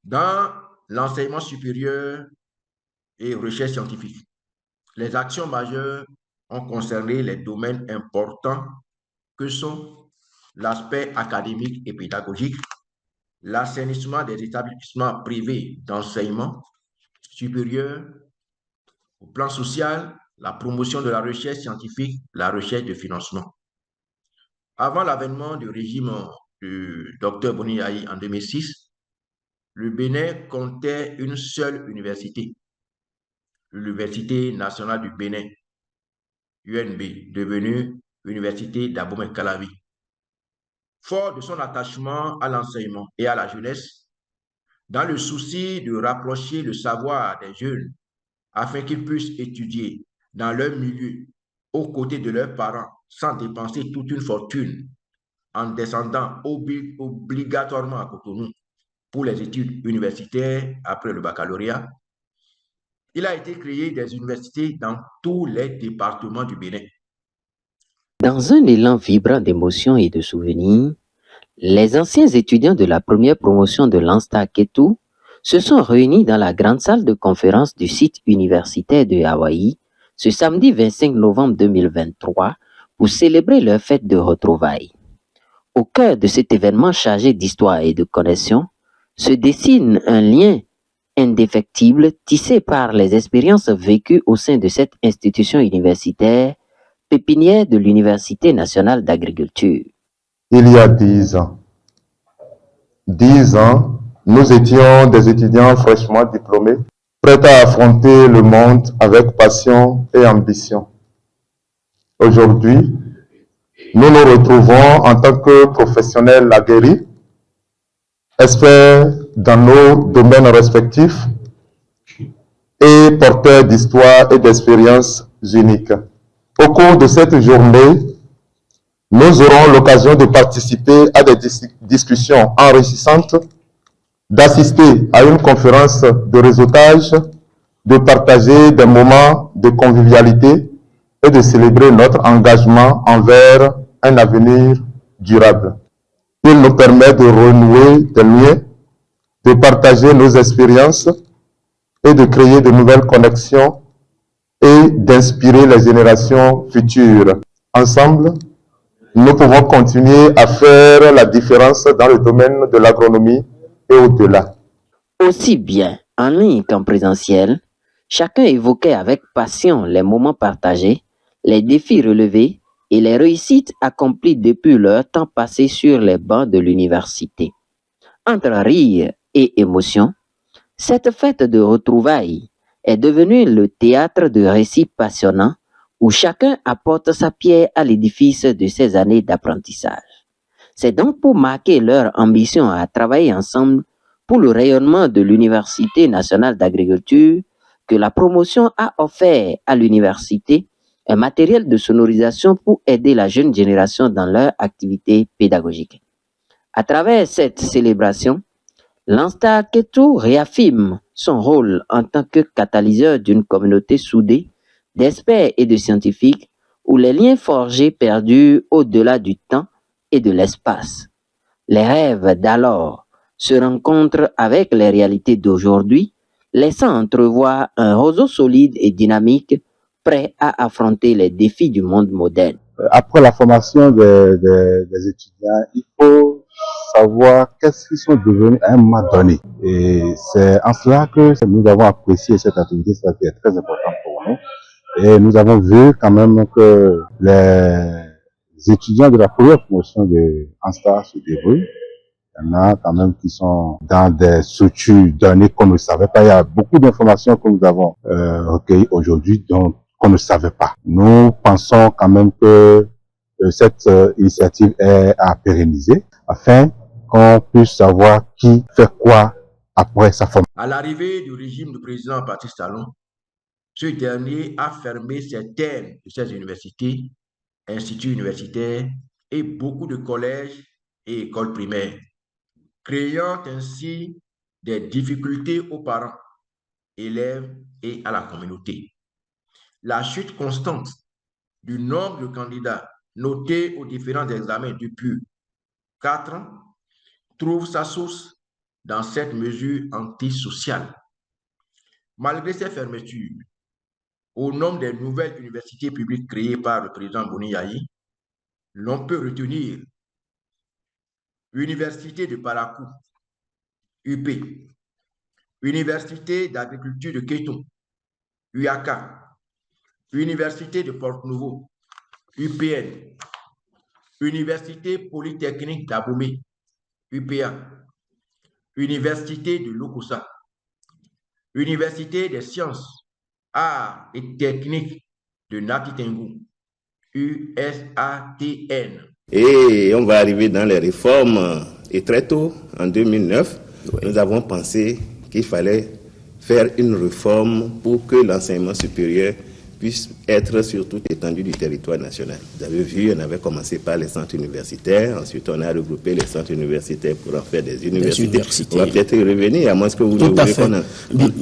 Dans l'enseignement supérieur et recherche scientifique, les actions majeures ont concerné les domaines importants que sont l'aspect académique et pédagogique, l'assainissement des établissements privés d'enseignement supérieur, au plan social, la promotion de la recherche scientifique, la recherche de financement. Avant l'avènement du régime du Dr Boni Yayi en 2006, le Bénin comptait une seule université, l'Université nationale du Bénin, UNB, devenue Université d'Abomey-Calavi. Fort de son attachement à l'enseignement et à la jeunesse, dans le souci de rapprocher le savoir des jeunes afin qu'ils puissent étudier dans leur milieu aux côtés de leurs parents sans dépenser toute une fortune en descendant obligatoirement à Cotonou pour les études universitaires après le baccalauréat, il a été créé des universités dans tous les départements du Bénin. Dans un élan vibrant d'émotions et de souvenirs, les anciens étudiants de la première promotion de l'ANSTA Ketu se sont réunis dans la grande salle de conférence du site universitaire de Hawaï ce samedi 25 novembre 2023 pour célébrer leur fête de retrouvailles. Au cœur de cet événement chargé d'histoire et de connexion se dessine un lien indéfectible tissé par les expériences vécues au sein de cette institution universitaire, pépinière de l'Université nationale d'agriculture. Il y a 10 ans. 10 ans, nous étions des étudiants fraîchement diplômés, prêts à affronter le monde avec passion et ambition. Aujourd'hui, nous nous retrouvons en tant que professionnels aguerris, experts dans nos domaines respectifs et porteurs d'histoire et d'expériences uniques. Au cours de cette journée, nous aurons l'occasion de participer à des discussions enrichissantes, d'assister à une conférence de réseautage, de partager des moments de convivialité et de célébrer notre engagement envers un avenir durable. Il nous permet de renouer des liens, de partager nos expériences et de créer de nouvelles connexions et d'inspirer les générations futures. Ensemble, nous pouvons continuer à faire la différence dans le domaine de l'agronomie et au-delà. Aussi bien en ligne qu'en présentiel, chacun évoquait avec passion les moments partagés, les défis relevés et les réussites accomplies depuis leur temps passé sur les bancs de l'université. Entre rire et émotion, cette fête de retrouvailles est devenue le théâtre de récits passionnants où chacun apporte sa pierre à l'édifice de ses années d'apprentissage. C'est donc pour marquer leur ambition à travailler ensemble pour le rayonnement de l'Université nationale d'agriculture que la promotion a offert à l'université un matériel de sonorisation pour aider la jeune génération dans leur activité pédagogique. À travers cette célébration, l'ANSTA Ketu réaffirme son rôle en tant que catalyseur d'une communauté soudée d'experts et de scientifiques où les liens forgés perdurent au-delà du temps et de l'espace. Les rêves d'alors se rencontrent avec les réalités d'aujourd'hui, laissant entrevoir un réseau solide et dynamique prêt à affronter les défis du monde moderne. Après la formation des étudiants, il faut savoir qu'est-ce qu'ils sont devenus à un moment donné. Et c'est en cela que nous avons apprécié cette activité, ça qui est très important pour nous. Et nous avons vu quand même que les étudiants de la première promotion de Anstar se débrouillent. Il y en a quand même qui sont dans des structures données qu'on ne savait pas. Il y a beaucoup d'informations que nous avons recueillies aujourd'hui qu'on ne savait pas. Nous pensons quand même que cette initiative est à pérenniser afin qu'on puisse savoir qui fait quoi après sa formation. À l'arrivée du régime du président Patrice Talon, ce dernier a fermé certaines de ses universités, instituts universitaires et beaucoup de collèges et écoles primaires, créant ainsi des difficultés aux parents, élèves et à la communauté. La chute constante du nombre de candidats notés aux différents examens depuis 4 ans trouve sa source dans cette mesure antisociale. Malgré ces fermetures, au nombre des nouvelles universités publiques créées par le président Boni Yayi, l'on peut retenir Université de Parakou, UP, Université d'agriculture de Kéton, UAK, Université de Porte-Nouveau, UPN, Université polytechnique d'Abomey, UPA, Université de Lokossa, Université des sciences, arts et techniques de Nati Tengou, USATN. Et on va arriver dans les réformes. Et très tôt, en 2009, nous avons pensé qu'il fallait faire une réforme pour que l'enseignement supérieur puisse être sur toute l'étendue du territoire national. Vous avez vu, on avait commencé par les centres universitaires, ensuite on a regroupé les centres universitaires pour en faire des universités. On va peut-être y revenir, à moins que vous voulez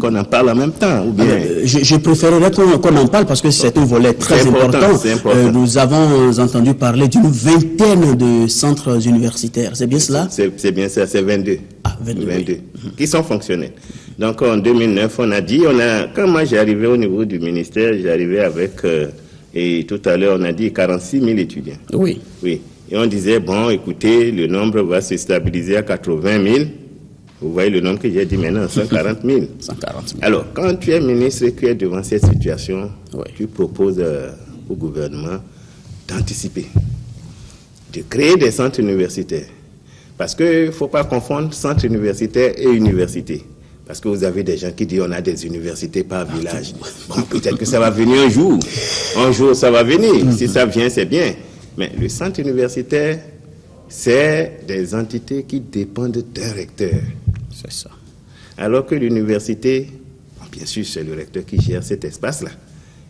qu'on en parle en même temps. Ou bien... je préférerais qu'on en parle parce que c'est un volet très important. Nous avons entendu parler d'une vingtaine de centres universitaires, c'est bien cela? C'est bien ça, c'est 22. Ah, 22. Qui sont fonctionnels. Donc en 2009, on a dit, quand moi j'ai arrivé au niveau du ministère, j'arrivais avec, et tout à l'heure on a dit 46 000 étudiants. Oui. Oui. Et on disait, bon, écoutez, le nombre va se stabiliser à 80 000. Vous voyez le nombre que j'ai dit maintenant, 140 000. 140 000. Alors, quand tu es ministre et que tu es devant cette situation, tu proposes au gouvernement d'anticiper, de créer des centres universitaires. Parce qu'il ne faut pas confondre centre universitaire et université. Parce que vous avez des gens qui disent on a des universités par village. Bon, peut-être que ça va venir un jour. Un jour, ça va venir. Si ça vient, c'est bien. Mais le centre universitaire, c'est des entités qui dépendent d'un recteur. C'est ça. Alors que l'université, bien sûr, c'est le recteur qui gère cet espace-là.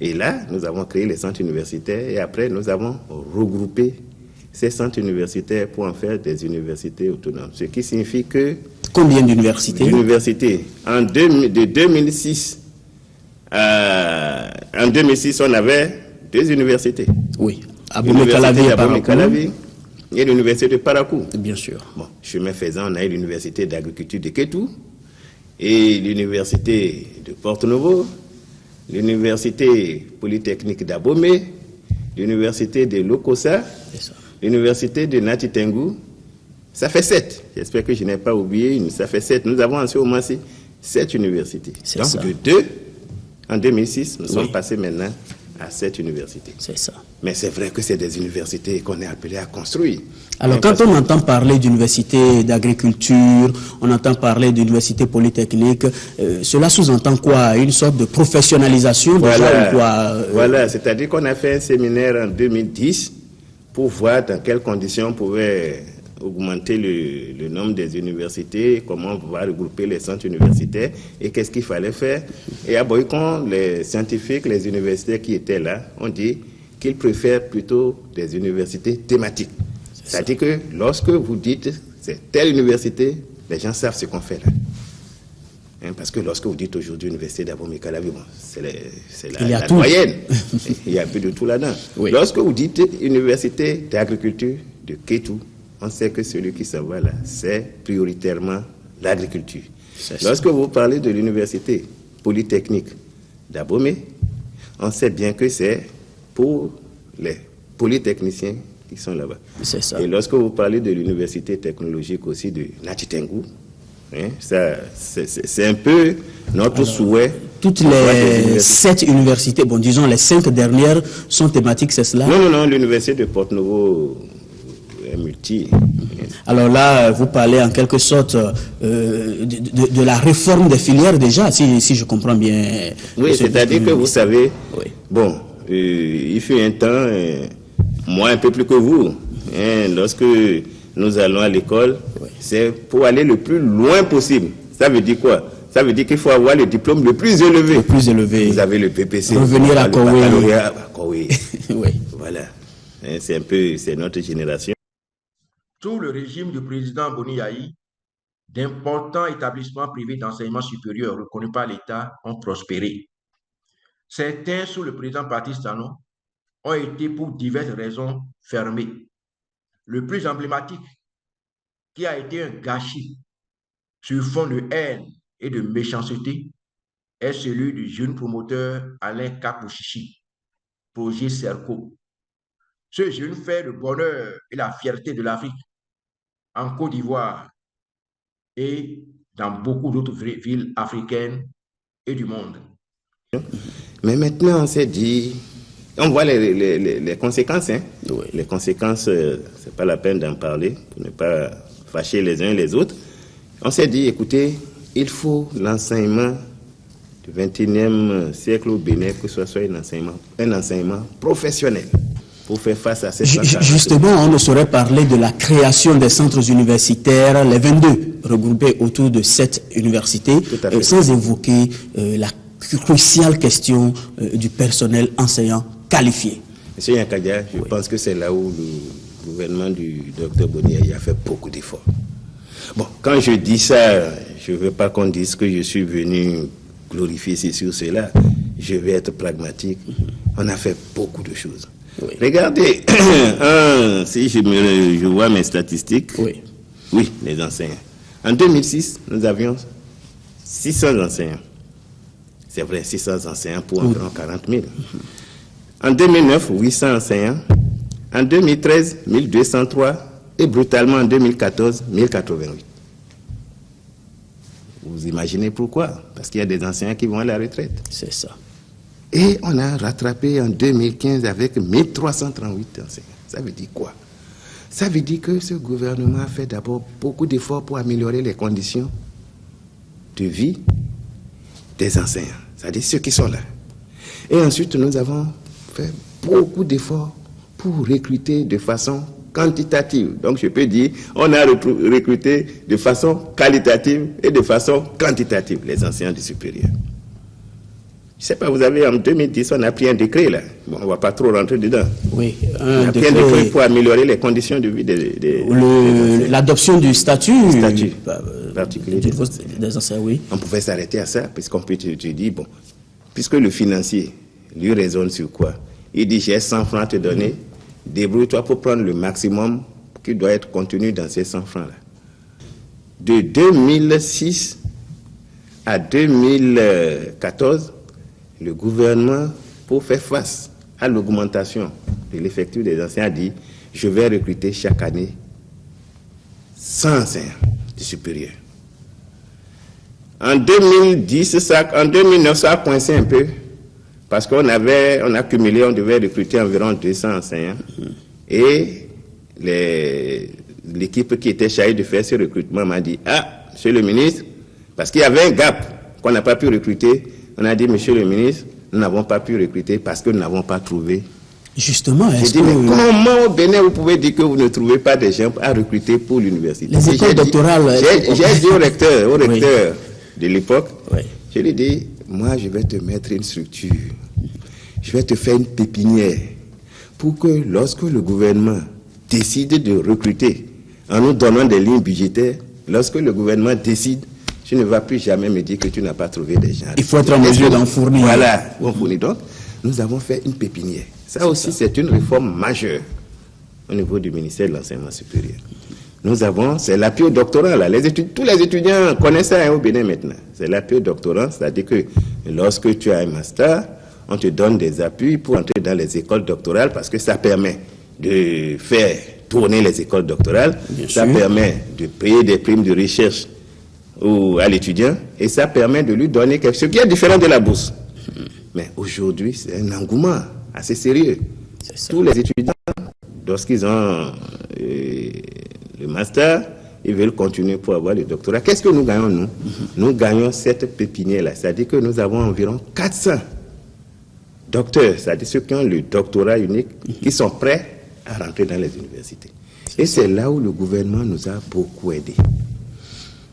Et là, nous avons créé les centres universitaires et après, nous avons regroupé ces centres universitaires pour en faire des universités autonomes. Ce qui signifie que... Combien d'universités? D'universités. De 2006 en 2006, on avait 2 universités. Oui. Abomey-Calavi et l'université de Parakou. Bien sûr. Bon, chemin faisant, on a eu l'université d'agriculture de Kétou et l'université de Porte-Nouveau, l'université polytechnique d'Abomey, l'université de Lokossa, l'université de Nati Tengou. Ça fait 7. J'espère que je n'ai pas oublié une. Ça fait 7. Nous avons en ce moment-ci 7 universités. Donc ça. De 2 en 2006, nous sommes passés maintenant à 7 universités. C'est ça. Mais c'est vrai que c'est des universités qu'on est appelé à construire. Alors quand on entend parler d'université d'agriculture, on entend parler d'université polytechnique, cela sous-entend quoi? Une sorte de professionnalisation déjà ou quoi? Voilà, c'est-à-dire qu'on a fait un séminaire en 2010 pour voir dans quelles conditions on pouvait augmenter le nombre des universités, comment on va regrouper les centres universitaires et qu'est-ce qu'il fallait faire. Et à Boycon, les scientifiques, les universitaires qui étaient là ont dit qu'ils préfèrent plutôt des universités thématiques. C'est-à-dire que lorsque vous dites c'est telle université, les gens savent ce qu'on fait là. Parce que lorsque vous dites aujourd'hui université d'Abomey-Calavi, bon, c'est la moyenne. Il y a un peu de tout là-dedans. Oui. Lorsque vous dites université d'agriculture de Kétou, on sait que celui qui s'en va là, c'est prioritairement l'agriculture. Lorsque vous parlez de l'université polytechnique d'Abomey, on sait bien que c'est pour les polytechniciens qui sont là-bas. C'est ça. Et lorsque vous parlez de l'université technologique aussi de Nati Tengou, c'est un peu notre souhait. Toutes les 7 universités, bon disons les 5 dernières sont thématiques, c'est cela? Non, l'université de Porte-Nouveau est multi. Alors là, vous parlez en quelque sorte de la réforme des filières déjà, si je comprends bien. Oui, c'est-à-dire que vous savez, bon, il fut un temps, moi un peu plus que vous, lorsque nous allons à l'école, c'est pour aller le plus loin possible. Ça veut dire quoi? Ça veut dire qu'il faut avoir le diplôme le plus élevé. Le plus élevé. Vous avez le PPC. Revenir à Koweï. Oui. Voilà. C'est notre génération. Sous le régime du président Boni Yayi, d'importants établissements privés d'enseignement supérieur reconnus par l'État ont prospéré. Certains, sous le président Patrice Talon, ont été pour diverses raisons fermés. Le plus emblématique, qui a été un gâchis, sur fond de haine et de méchanceté est celui du jeune promoteur Alain Kapouchichi, projet Cerco. Ce jeune fait le bonheur et la fierté de l'Afrique en Côte d'Ivoire et dans beaucoup d'autres villes africaines et du monde. Mais maintenant, on s'est dit, on voit les conséquences. Hein? Oui. Les conséquences, c'est pas la peine d'en parler pour ne pas fâcher les uns les autres. On s'est dit, écoutez, il faut l'enseignement du 21e siècle au Bénin, que ce soit un enseignement professionnel pour faire face à cette situation. Justement, on ne saurait parler de la création des centres universitaires, les 22 regroupés autour de cette université, sans évoquer la cruciale question du personnel enseignant qualifié. Monsieur Yankadia, je pense que c'est là où le gouvernement du Dr Boniaï a fait beaucoup d'efforts. Bon, quand je dis ça, je ne veux pas qu'on dise que je suis venu glorifier ceci ou cela. Je vais être pragmatique. On a fait beaucoup de choses. Oui. Regardez, si je vois mes statistiques, oui, les enseignants. En 2006, nous avions 600 enseignants. C'est vrai, 600 enseignants pour environ 40 000. En 2009, 800 enseignants. En 2013, 1203. Et brutalement, en 2014, 1088. Vous imaginez pourquoi? Parce qu'il y a des enseignants qui vont à la retraite. C'est ça. Et on a rattrapé en 2015 avec 1338 enseignants. Ça veut dire quoi? Ça veut dire que ce gouvernement a fait d'abord beaucoup d'efforts pour améliorer les conditions de vie des enseignants, c'est-à-dire ceux qui sont là. Et ensuite, nous avons fait beaucoup d'efforts pour recruter de façon quantitative. Donc, je peux dire, on a recruté de façon qualitative et de façon quantitative les enseignants du supérieur. Je ne sais pas, vous avez en 2010, on a pris un décret là. Bon, on ne va pas trop rentrer dedans. Oui, on a pris un décret pour améliorer les conditions de vie des l'adoption du statut particulier des enseignants, oui. On pouvait s'arrêter à ça, puisqu'on peut te dire, bon, puisque le financier lui raisonne sur quoi? Il dit, j'ai 100 francs à te donner, débrouille-toi pour prendre le maximum qui doit être contenu dans ces 100 francs-là. De 2006 à 2014, le gouvernement, pour faire face à l'augmentation de l'effectif des enseignants, a dit, je vais recruter chaque année 100 enseignants du supérieur. En 2009, ça a coincé un peu, parce qu'on a cumulé, on devait recruter environ 200 enseignants. Et l'équipe qui était chargée de faire ce recrutement m'a dit, ah, monsieur le ministre, parce qu'il y avait un gap qu'on n'a pas pu recruter, on a dit, monsieur le ministre, nous n'avons pas pu recruter parce que nous n'avons pas trouvé. Justement, est-ce que... mais comment au Bénin vous pouvez dire que vous ne trouvez pas des gens à recruter pour l'université? Les écoles doctorales... J'ai dit au recteur de l'époque, je lui ai dit, moi je vais te mettre une structure, je vais te faire une pépinière pour que lorsque le gouvernement décide de recruter, en nous donnant des lignes budgétaires, lorsque le gouvernement décide, tu ne vas plus jamais me dire que tu n'as pas trouvé des gens. Il faut être en mesure d'en fournir. Voilà, on fournit. Donc, nous avons fait une pépinière. Ça aussi, c'est une réforme majeure au niveau du ministère de l'Enseignement supérieur. Nous avons, c'est l'appui au doctorat, là. Tous les étudiants connaissent ça au Bénin maintenant. C'est l'appui au doctorat, c'est-à-dire que lorsque tu as un master, on te donne des appuis pour entrer dans les écoles doctorales parce que ça permet de faire tourner les écoles doctorales, ça permet de payer des primes de recherche à l'étudiant et ça permet de lui donner quelque chose qui est différent de la bourse. Mais aujourd'hui, c'est un engouement assez sérieux. Tous les étudiants, lorsqu'ils ont le master, ils veulent continuer pour avoir le doctorat. Qu'est-ce que nous gagnons, nous? Nous gagnons cette pépinière-là. C'est-à-dire que nous avons environ 400 docteurs, c'est-à-dire ceux qui ont le doctorat unique, qui sont prêts à rentrer dans les universités. Et c'est là où le gouvernement nous a beaucoup aidés.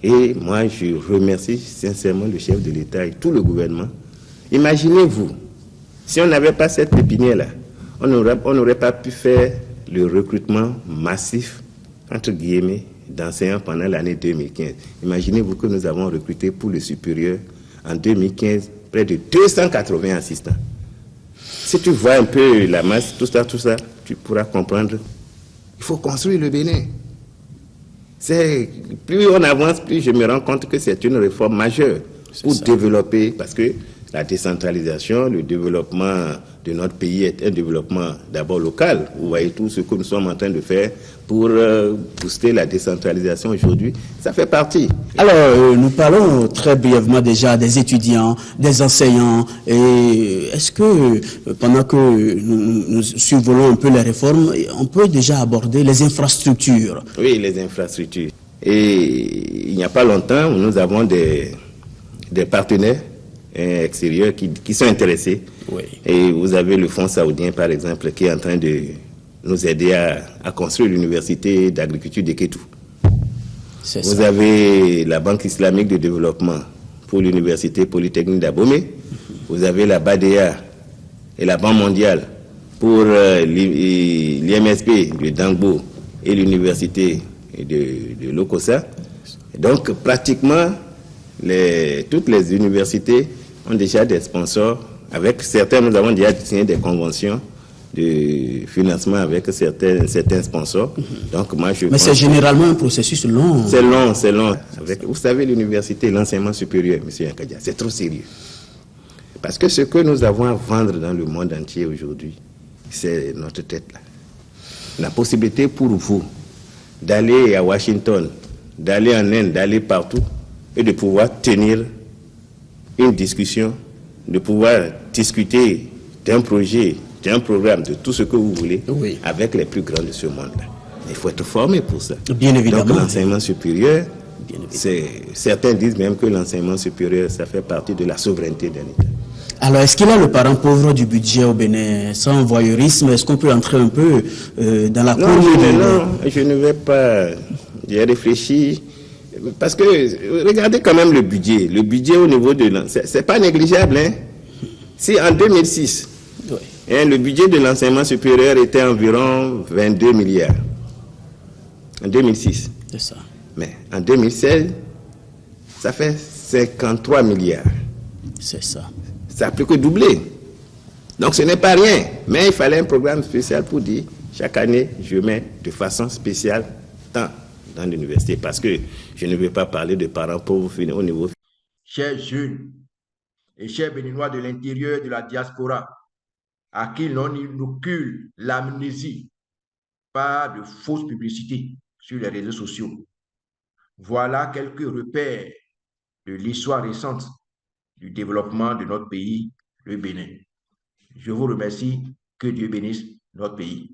Et moi, je remercie sincèrement le chef de l'État et tout le gouvernement. Imaginez-vous, si on n'avait pas cette pépinière-là, on n'aurait pas pu faire le recrutement massif, entre guillemets, d'enseignants pendant l'année 2015. Imaginez-vous que nous avons recruté pour le supérieur en 2015 près de 280 assistants. Si tu vois un peu la masse, tout ça, tu pourras comprendre. Il faut construire le Bénin. Plus on avance, plus je me rends compte que c'est une réforme majeure pour développer, parce que la décentralisation, le développement de notre pays est un développement d'abord local. Vous voyez tout ce que nous sommes en train de faire pour booster la décentralisation aujourd'hui, ça fait partie. Alors, nous parlons très brièvement déjà des étudiants, des enseignants. Et est-ce que, pendant que nous survolons un peu les réformes, on peut déjà aborder les infrastructures? Oui, les infrastructures. Et il n'y a pas longtemps, nous avons des partenaires extérieurs qui sont intéressés. Oui. Et vous avez le Fonds saoudien, par exemple, qui est en train de nous aider à construire l'université d'agriculture de Kétou. Vous avez la Banque islamique de développement pour l'université polytechnique d'Abomey. Vous avez la BADEA et la Banque mondiale pour l'IMSP de Dangbo et l'université de Lokossa. Donc, pratiquement, toutes les universités ont déjà des sponsors. Avec certains, nous avons déjà signé des conventions de financement avec certains sponsors. Donc, mais c'est généralement un processus long. C'est long, c'est long. Vous savez, l'université, l'enseignement supérieur, M. Yankadia, c'est trop sérieux. Parce que ce que nous avons à vendre dans le monde entier aujourd'hui, c'est notre tête là. La possibilité pour vous d'aller à Washington, d'aller en Inde, d'aller partout, et de pouvoir tenir une discussion, de pouvoir discuter d'un projet, d'un programme, de tout ce que vous voulez, oui, avec les plus grands de ce monde-là. Il faut être formé pour ça. Bien évidemment. Donc l'enseignement supérieur, certains disent même que l'enseignement supérieur, ça fait partie de la souveraineté d'un État. Alors, est-ce qu'il a le parent pauvre du budget au Bénin? Sans voyeurisme, est-ce qu'on peut entrer un peu dans la non, je ne vais pas. J'ai réfléchi. Parce que, regardez quand même le budget. Le budget au niveau de... C'est pas négligeable, hein. Si en 2006, oui, hein, le budget de l'enseignement supérieur était environ 22 milliards. En 2006. C'est ça. Mais en 2016, ça fait 53 milliards. C'est ça. Ça n'a plus que doublé. Donc ce n'est pas rien. Mais il fallait un programme spécial pour dire, chaque année, je mets de façon spéciale tant dans l'université. Parce que je ne veux pas parler de parents pauvres au niveau. Chers jeunes et chers Béninois de l'intérieur de la diaspora, à qui l'on inocule l'amnésie par de fausses publicités sur les réseaux sociaux. Voilà quelques repères de l'histoire récente du développement de notre pays, le Bénin. Je vous remercie. Que Dieu bénisse notre pays.